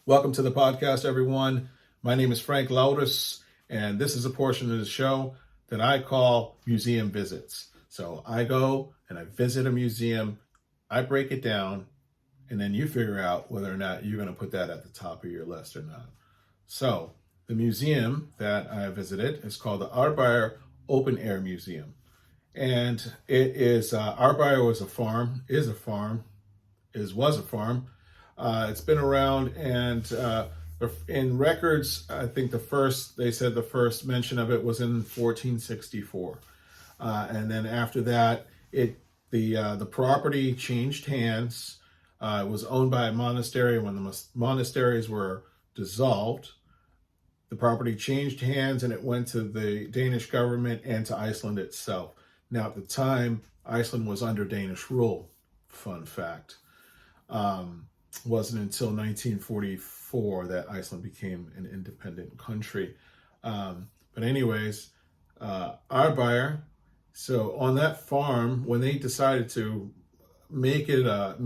Welcome to the podcast, everyone. My name is Frank Laudis, and this is a portion of the show that I call Museum Visits. So I go and I visit a museum, I break it down, and then you figure out whether or not you're going to put that at the top of your list or not. So the museum that I visited is called the Arbeyer Open Air Museum. And it is, Arbeyer was a farm, was a farm. It's been around, and in records, I think they said the first mention of it was in 1464. And then after that, the property changed hands. It was owned by a monastery. When the monasteries were dissolved, the property changed hands and it went to the Danish government and to Iceland itself. Now, at the time, Iceland was under Danish rule. Fun fact. Wasn't until 1944 that Iceland became an independent country. But anyways, Arbeyer, so on that farm, when they decided to make it a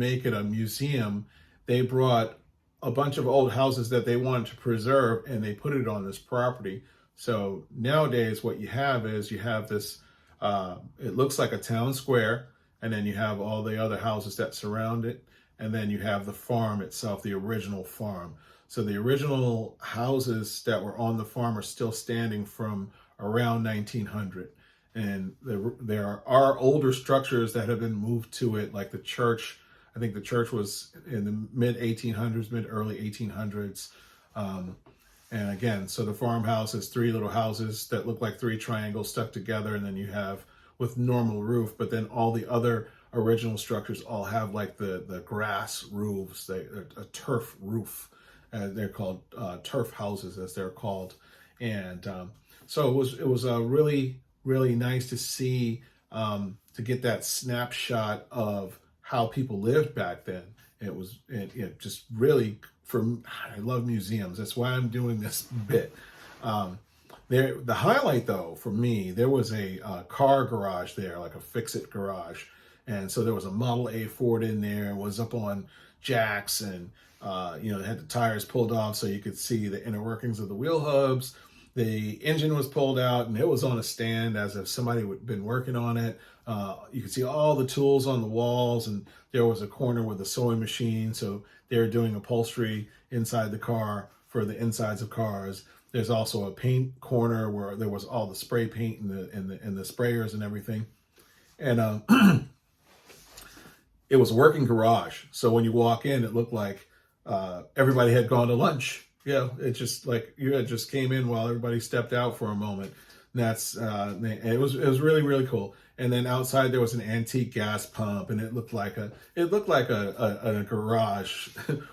museum, they brought a bunch of old houses that they wanted to preserve and they put it on this property. So nowadays what you have this, it looks like a town square, and then you have all the other houses that surround it. And then you have the farm itself, the original farm. So the original houses that were on the farm are still standing from around 1900. And there are older structures that have been moved to it, like the church. I think the church was in the early 1800s. And again, so the farmhouse is three little houses that look like three triangles stuck together. And then you have with normal roof, but then all the other original structures all have like the grass roofs, a turf roof. They're called turf houses, as they're called. And so it was really, really nice to see, to get that snapshot of how people lived back then. It just really, I love museums. That's why I'm doing this bit. The highlight, though, for me, there was a car garage there, like a fix-it garage. And so there was a Model A Ford in there. It was up on jacks, and it had the tires pulled off so you could see the inner workings of the wheel hubs. The engine was pulled out, and it was on a stand as if somebody had been working on it. You could see all the tools on the walls, and there was a corner with a sewing machine. So they were doing upholstery inside the car for the insides of cars. There's also a paint corner where there was all the spray paint and the sprayers and everything. And it was a working garage. So when you walk in, it looked like everybody had gone to lunch. Yeah, it just like you had just came in while everybody stepped out for a moment. And it was really, really cool. And then outside there was an antique gas pump, and it looked like a garage,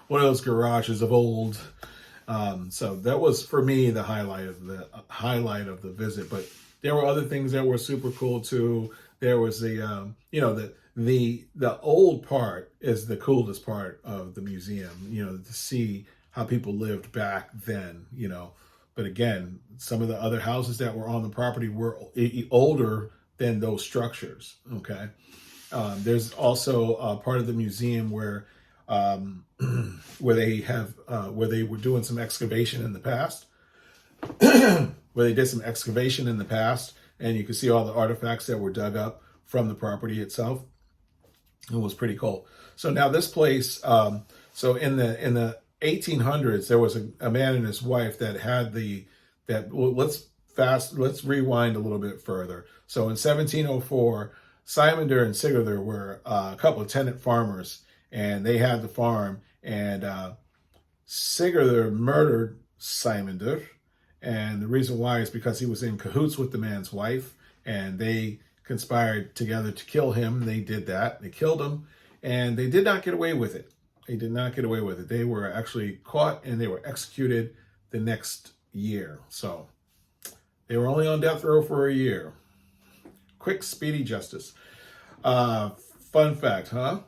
one of those garages of old. So that was for me the highlight of the visit. But there were other things that were super cool too. There was the old part is the coolest part of the museum, to see how people lived back then, But again, some of the other houses that were on the property were older than those structures, okay? There's also a part of the museum where they were doing some excavation in the past, where they did some excavation in the past, and you can see all the artifacts that were dug up from the property itself. It was pretty cool. So now this place, so in the 1800s, there was a man and his wife that had let's rewind a little bit further. So in 1704, Simondur and Sigurður were a couple of tenant farmers, and they had the farm, and Sigurður murdered Simondur. And the reason why is because he was in cahoots with the man's wife, and they conspired together to kill him. They did that. They killed him, and they did not get away with it. They were actually caught, and they were executed the next year. So they were only on death row for a year. Quick, speedy justice. Fun fact, huh?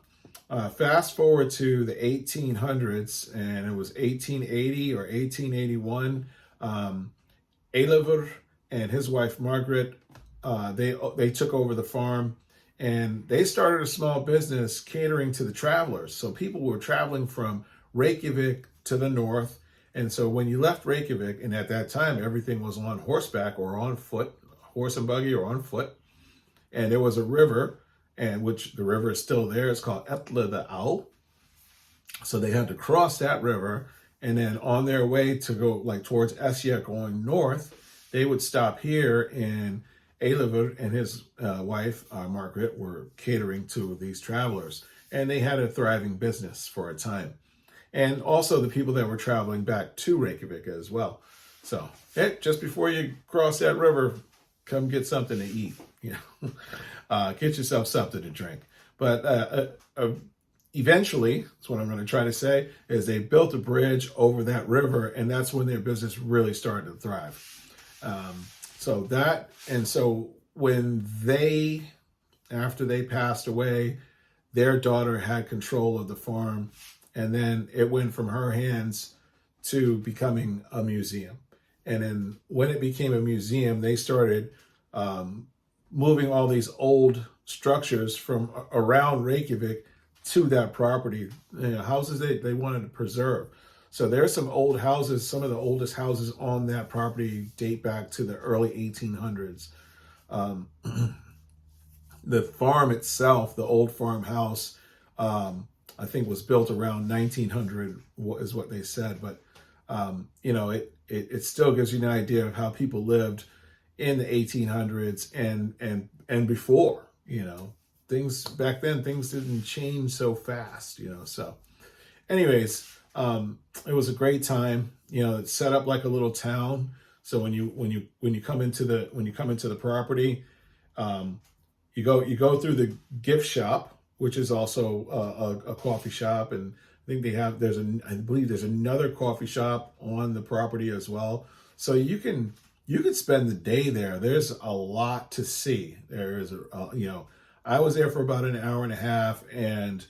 Fast forward to the 1800s, and it was 1880 or 1881. Eilifur and his wife Margaret, they took over the farm, and they started a small business catering to the travelers. So people were traveling from Reykjavik to the north. And so when you left Reykjavik, and at that time, everything was on horseback or on foot, horse and buggy or on foot. And there was a river, and which the river is still there. It's called Etla the Owl. So they had to cross that river. And then on their way to go like towards Esja going north, they would stop here, and Eilifur and his wife, Margaret, were catering to these travelers. And they had a thriving business for a time. And also the people that were traveling back to Reykjavik as well. So just before you cross that river, come get something to eat. Get yourself something to drink. But eventually, that's what I'm going to try to say, is they built a bridge over that river, and that's when their business really started to thrive. So when after they passed away, their daughter had control of the farm, and then it went from her hands to becoming a museum. And then when it became a museum, they started moving all these old structures from around Reykjavik to that property, houses they wanted to preserve. So there's some old houses. Some of the oldest houses on that property date back to the early 1800s. The farm itself, the old farmhouse, I think was built around 1900 is what they said. But, it still gives you an idea of how people lived in the 1800s and before. Things back then, things didn't change so fast. So anyways, it was a great time. It's set up like a little town. So when you come into the property, you go through the gift shop, which is also a coffee shop, and I think I believe there's another coffee shop on the property as well. So you can spend the day there. There's a lot to see. I was there for about an hour and a half, and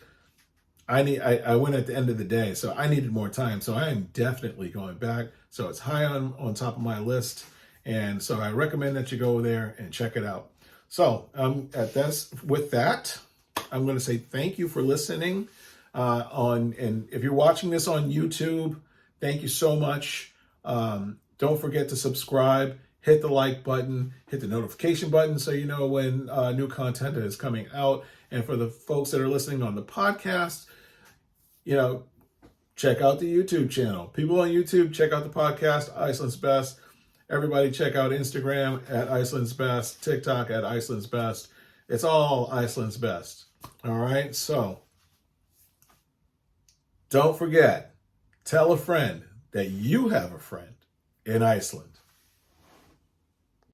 I went at the end of the day, so I needed more time. So I am definitely going back. So it's high on top of my list, and so I recommend that you go there and check it out. So with that, I'm going to say thank you for listening. And if you're watching this on YouTube, thank you so much. Don't forget to subscribe, hit the like button, hit the notification button so you know when new content is coming out. And for the folks that are listening on the podcast, check out the YouTube channel. People on YouTube, check out the podcast, Iceland's Best. Everybody check out Instagram at Iceland's Best, TikTok at Iceland's Best. It's all Iceland's Best. All right, so don't forget, tell a friend that you have a friend in Iceland.